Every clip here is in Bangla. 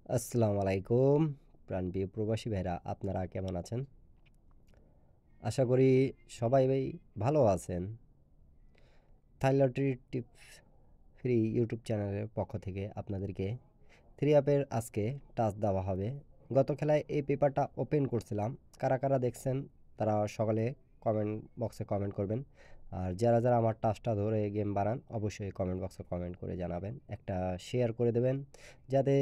আসসালামু আলাইকুম প্রাণপ্রিয় প্রবাসী ভাইরা, আপনারা কেমন আছেন? আশা করি সবাই ভালো আছেন। থাইলট্রি টিপস ফ্রি ইউটিউব চ্যানেলের পক্ষ থেকে আপনাদেরকে থ্রি অ্যাপের আজকে টাচ দেওয়া হবে। গত খেলায় এই পেপারটা ওপেন করছিলাম। কারা কারা দেখছেন তারা সকালে কমেন্ট বক্সে কমেন্ট করবেন। আর যারা যারা আমার টাচটা ধরে গেম বানান অবশ্যই কমেন্ট বক্সে কমেন্ট করে জানাবেন, একটা শেয়ার করে দেবেন যাতে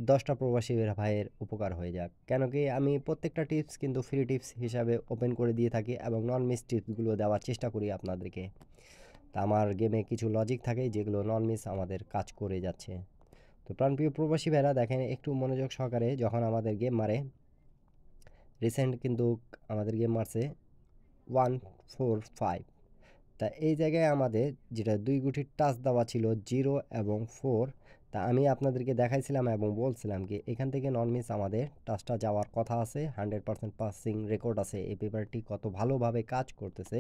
10টা প্রবাসী ভাইয়ের উপকার হয়ে যাক। কেন কি আমি প্রত্যেকটা টিপস কিন্তু ফ্রি টিপস হিসাবে ওপেন করে দিয়ে থাকি এবং নন মিস টিপসগুলো দেওয়ার চেষ্টা করি আপনাদেরকে। তা আমার গেমে কিছু লজিক থাকে যেগুলো নন মিস আমাদের কাজ করে যাচ্ছে। তো প্রাণপ্রিয় প্রবাসী ভাইরা দেখেন একটু মনোযোগ সহকারে, যখন আমাদের গেম মারে রিসেন্ট কিন্তু আমাদের গেম মারছে 145। তা এই জায়গায় আমাদের যেটা দুই গুটির টাচ দেওয়া ছিল 0 এবং 4, তা আমি আপনাদেরকে দেখাইছিলাম এবং বলছিলাম কি এখান থেকে নন মিস আমাদের টাচটা যাওয়ার কথা আছে, 100% পাসিং রেকর্ড আছে। এই পেপারটি কত ভালোভাবে কাজ করতেছে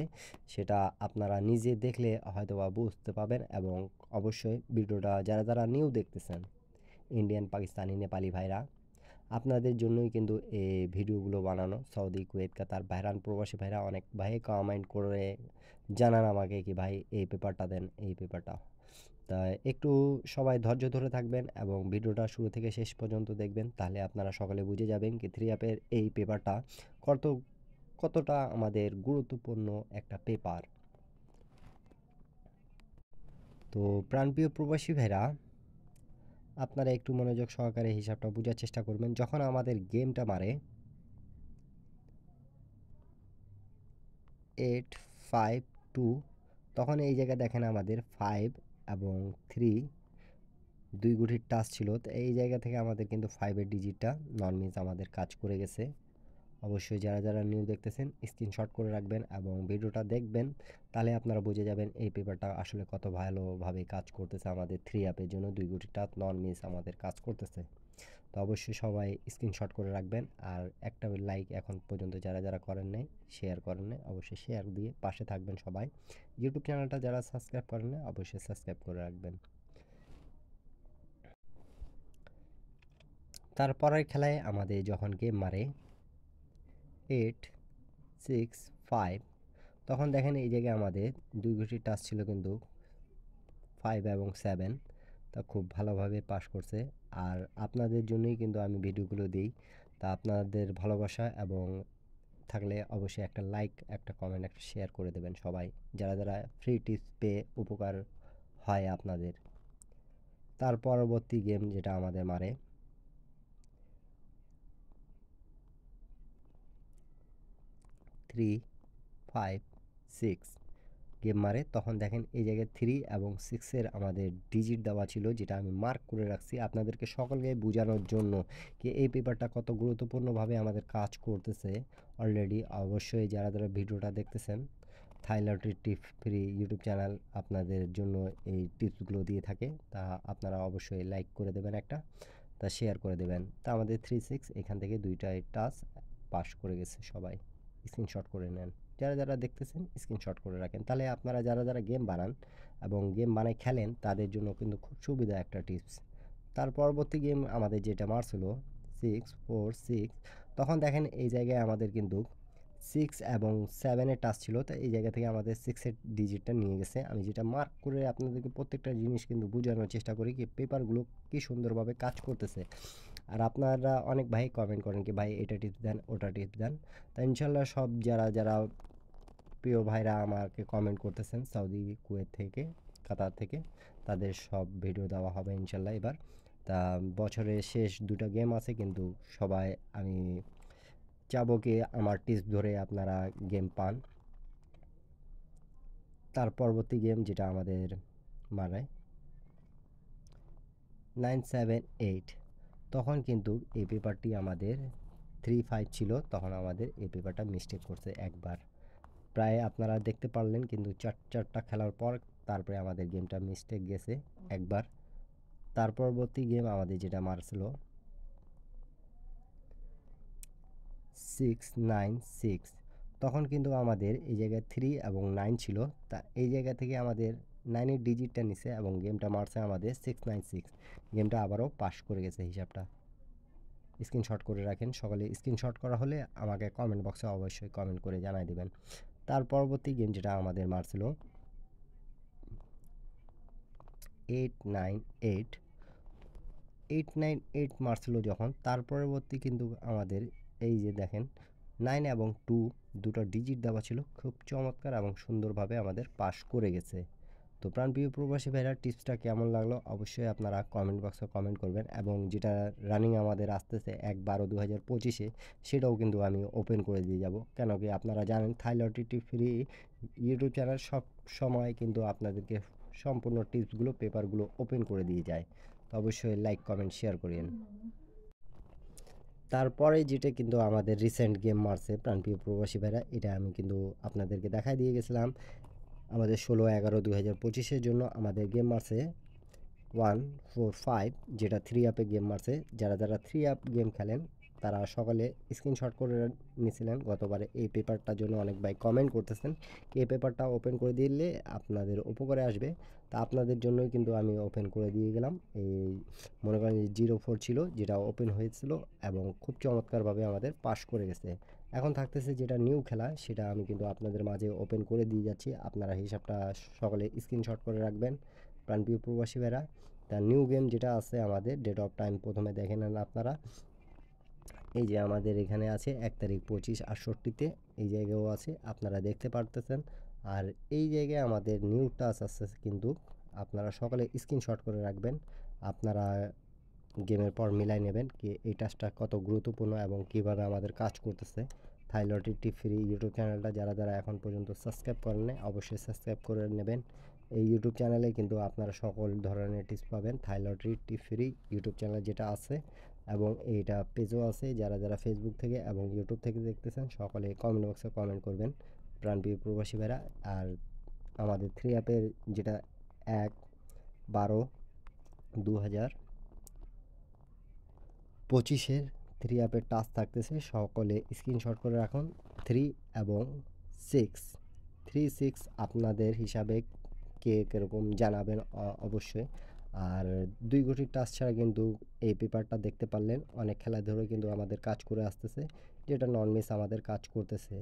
সেটা আপনারা নিজে দেখলে হয়তোবা বুঝতে পাবেন। এবং অবশ্যই ভিডিওটা যারা যারা নিউ দেখতেছেন, ইন্ডিয়ান, পাকিস্তানি, নেপালি ভাইরা, আপনাদের জন্যই কিন্তু এই ভিডিওগুলো বানানো। সৌদি, কুয়েত, কাতার, বাহরান প্রবাসী ভাইরা অনেক ভাই কমেন্ট করে জানান আমাকে কি ভাই এই পেপারটা দেন, এই পেপারটা। তাই একটু সবাই ধৈর্য ধরে থাকবেন এবং ভিডিওটা শুরু থেকে শেষ পর্যন্ত দেখবেন, তাহলে আপনারা সকলে বুঝে যাবেন কি থ্রি অ্যাপের এই পেপারটা কত কতটা আমাদের গুরুত্বপূর্ণ একটা পেপার। তো প্রাণপ্রিয় প্রবাসী ভাইরা, আপনারা একটু মনোযোগ সহকারে হিসাবটা বোঝার চেষ্টা করবেন। যখন আমাদের গেমটা মারে 852, তখন এই জায়গায় দেখেন আমাদের 5 এবং 3 দুই গুটির টাচ ছিল। তো এই জায়গা থেকে আমাদের কিন্তু 5-এর ডিজিটটা নন মিস আমাদের কাজ করে গেছে। অবশ্যই যারা যারা নিউ দেখতেছেন স্ক্রিনশট করে রাখবেন এবং ভিডিওটা দেখবেন, তাহলে আপনারা বুঝে যাবেন এই পেপারটা আসলে কত ভালোভাবে কাজ করতেছে। আমাদের থ্রি অ্যাপের জন্য দুই গুটির টাচ নন মিস আমাদের কাজ করতেছে। তো অবশ্যই সবাই স্ক্রিনশট করে রাখবেন। আর একটা লাইক এখন পর্যন্ত যারা যারা করেন নাই, শেয়ার করেন নাই, অবশ্যই শেয়ার দিয়ে পাশে থাকবেন সবাই। ইউটিউব চ্যানেলটা যারা সাবস্ক্রাইব করেন নাই অবশ্যই সাবস্ক্রাইব করে রাখবেন। তারপরের খেলায় আমাদের যখন গেম মারে 865, তখন দেখেন এই জায়গায় আমাদের দুই গুটির টাচ ছিল কিন্তু 5 এবং 7, তা খুব ভালোভাবে পাস করছে। আর আপনাদের জন্যই কিন্তু আমি ভিডিওগুলো দিই। তা আপনাদের ভালোবাসা এবং থাকলে অবশ্যই একটা লাইক, একটা কমেন্ট, একটা শেয়ার করে দেবেন সবাই, যারা যারা ফ্রি টিপস পেয়ে উপকার হয় আপনাদের। তার পরবর্তী গেম যেটা আমাদের মারে 356 গেম মারে, তখন দেখেন এই জায়গায় 3 এবং 6-এর আমাদের ডিজিট দেওয়া ছিল, যেটা আমি মার্ক করে রাখছি আপনাদেরকে সকলকে বোঝানোর জন্য কি এই পেপারটা কত গুরুত্বপূর্ণভাবে আমাদের কাজ করতেছে। অলরেডি অবশ্যই যারা যারা ভিডিওটা দেখতেছেন, থাইল্যান্ড টিপ ফ্রি ইউটিউব চ্যানেল আপনাদের জন্য এই টিপসগুলো দিয়ে থাকে। তা আপনারা অবশ্যই লাইক করে দেবেন একটা, তা শেয়ার করে দেবেন। তা আমাদের 3-6 এখান থেকে দুইটাই টাচ পাস করে গেছে সবাই। স্ক্রিনশট করে নেন, যারা যারা দেখতেছেন স্ক্রিনশট করে রাখেন, তাহলে আপনারা যারা যারা গেম বানান এবং গেম বানায় খেলেন তাদের জন্য কিন্তু খুব সুবিধা একটা টিপস। তার পরবর্তী গেম আমাদের যেটা মারছিল 646, তখন দেখেন এই জায়গায় আমাদের কিন্তু 6 এবং 7-এর টাচ ছিল। তো এই জায়গা থেকে আমাদের 6-এর ডিজিটটা নিয়ে গেছে। আমি যেটা মার্ক করে আপনাদেরকে প্রত্যেকটা জিনিস কিন্তু বোঝানোর চেষ্টা করি কি পেপারগুলো কি সুন্দরভাবে কাজ করতেছে। আর আপনারা অনেক ভাই কমেন্ট করেন কি ভাই এটা টিপস দেন, ওটা টিপস দেন। তা ইনশাল্লাহ সব যারা যারা প্রিয় ভাইরা আমাকে কমেন্ট করতেছেন সৌদি, কুয়েত থেকে, কাতার থেকে, তাদের সব ভিডিও দেওয়া হবে ইনশাল্লাহ এবার। তা বছরের শেষ দুটো গেম আছে কিন্তু সবাই আমি চাবো কি আমার টিপস ধরে আপনারা গেম পান। তার পরবর্তী গেম যেটা আমাদের মারায় 978, তখন কিন্তু এই পেপারটি আমাদের 35 ছিল, তখন আমাদের এই পেপারটা মিস্টেক করছে একবার। প্রায় আপনারা দেখতে পারলেন কিন্তু চারটা খেলার পর তারপরে আমাদের গেমটা মিস্টেক গেছে একবার। তার পরবর্তী গেম আমাদের যেটা মারছিল 696, তখন কিন্তু আমাদের এই জায়গায় 3 এবং 9 ছিল। তা এই জায়গা থেকে আমাদের 9-এর ডিজিটটা নিছে এবং গেমটা মারছে আমাদের 696। গেমটা আবারও পাস করে গেছে হিসাবটা। স্ক্রিনশট করে রাখেন। সকলে স্ক্রিনশট করা হলে আমাকে কমেন্ট বক্সে অবশ্যই কমেন্ট করে জানাই দিবেন। তার পরবর্তী গেম যেটা আমাদের মারছিল 898 898 মারছিল যখন, তার পরবর্তী কিন্তু আমাদের এই যে দেখেন 9 এবং 2 দুটো ডিজিট দেওয়া ছিল, খুব চমৎকার এবং সুন্দরভাবে আমাদের পাস করে গেছে। তো প্রাণপ্রিয় প্রবাসী ভাইরা, টিপসটা কেমন লাগলো অবশ্যই আপনারা কমেন্ট বক্সে কমেন্ট করবেন, এবং যেটা রানিং আমাদের আসতেছে 1/12/2025 সেটাও কিন্তু আমি ওপেন করে দিয়ে যাব। কেন কি আপনারা জানেন থাই লটারি ফ্রি ইউটিউব চ্যানেল সব সময় কিন্তু আপনাদেরকে সম্পূর্ণ টিপসগুলো পেপারগুলো ওপেন করে দিয়ে যায়। তো অবশ্যই লাইক কমেন্ট শেয়ার করেন। তারপরে যেটা কিন্তু আমাদের রিসেন্ট গেম মারছে প্রাণপ্রিয় প্রবাসী ভাইরা, এটা আমি কিন্তু আপনাদেরকে দেখাই দিয়ে গেছিলাম। আমাদের 16/11/2025 জন্য আমাদের গেম মারছে 145, যেটা 3 আপে গেম মারছে। যারা 3 আপ গেম খেলেন তারা সকালে স্ক্রিনশট করে নিয়েছিলেন গতবারে। এই পেপারটার জন্য অনেক ভাই কমেন্ট করতেছেন, এই পেপারটা ওপেন করে দিলে আপনাদের উপকারে আসবে। তা আপনাদের জন্যই কিন্তু আমি ওপেন করে দিয়ে গেলাম। এই মনে করেন 04 ছিল, যেটা ওপেন হয়েছিল এবং খুব চমৎকারভাবে আমাদের পাস করে গেছে। এখন থাকতেছে যেটা নিউ খেলা, সেটা আমি কিন্তু আপনাদের মাঝে ওপেন করে দিয়ে যাচ্ছি। আপনারা হিসাবটা সকালে স্ক্রিনশট করে রাখবেন প্রাণপ্রিয় প্রবাসী ভাইরা। তা নিউ গেম যেটা আছে আমাদের ডেট অফ টাইম প্রথমে দেখে নেন আপনারা। এই যে আমাদের এখানে আছে 1 তারিখ 25/68-তে, এই জায়গায়ও আছে, আপনারা দেখতে পারতেছেন। আর এই জায়গায় আমাদের নিউ টাচ আছে কিন্তু, আপনারা সকালে স্ক্রিনশট করে রাখবেন। আপনারা গেমের পর মিলাই নেবেন কি এই টাচটা কত গুরুত্বপূর্ণ এবং কিভাবে আমাদের কাজ করতেছে। থাই লটারি ফ্রি ইউটিউব চ্যানেলটা যারা এখন পর্যন্ত সাবস্ক্রাইব করেন নাই অবশ্যই সাবস্ক্রাইব করে নেবেন। এই ইউটিউব চ্যানেলে কিন্তু আপনারা সকল ধরনের টিপস পাবেন। থাই লটারি ফ্রি ইউটিউব চ্যানেল যেটা আছে, এবং এইটা পেজও আছে। যারা ফেসবুক থেকে এবং ইউটিউব থেকে দেখতেছেন সকলে কমেন্ট বক্সে কমেন্ট করবেন প্রাণপ্রিয় প্রবাসী ভাইরা। আর আমাদের 3 অ্যাপের যেটা 1/12/2025 3 অ্যাপের টাচ থাকতেছে, সকলে স্ক্রিনশট করে রাখুন। 3 এবং 6 3 6 আপনাদের হিসাবে কে কীরকম জানাবেন অবশ্যই। আর 2 গটির টাচ ছাড়া কিন্তু এই পেপারটা দেখতে পারলেন অনেক খেলা ধরে কিন্তু আমাদের কাজ করে আসতেছে, যেটা নন মিস আমাদের কাজ করতেছে,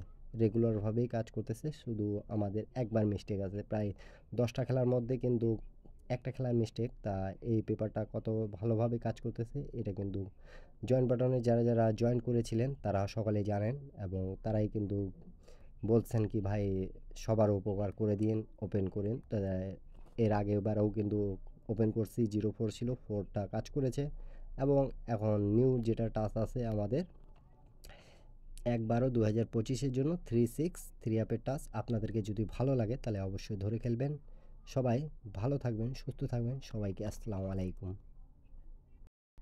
রেগুলারভাবেই কাজ করতেছে। শুধু আমাদের একবার মিস্টেক আছে প্রায় 10টা খেলার মধ্যে, কিন্তু একটা খেলার মিস্টেক। তা এই পেপারটা কত ভালোভাবে কাজ করতেছে এটা কিন্তু জয়েন বাটনে যারা জয়েন করেছিলেন তারা সকলে জানেন, এবং তারাই কিন্তু বলছেন কি ভাই সবার উপকার করে দিন, ওপেন করেন। তো এর আগেবারও কিন্তু ওপেন করছি, 04 ছিল, 4টা কাজ করেছে। এবং এখন নিউ যেটা টাচ আছে আমাদের 1/12/2025 জন্য 3 অ্যাপের টাচ। আপনাদেরকে যদি ভালো লাগে তাহলে অবশ্যই ধরে খেলবেন। সবাই ভালো থাকবেন, সুস্থ থাকবেন। সবাইকে আসসালামু আলাইকুম।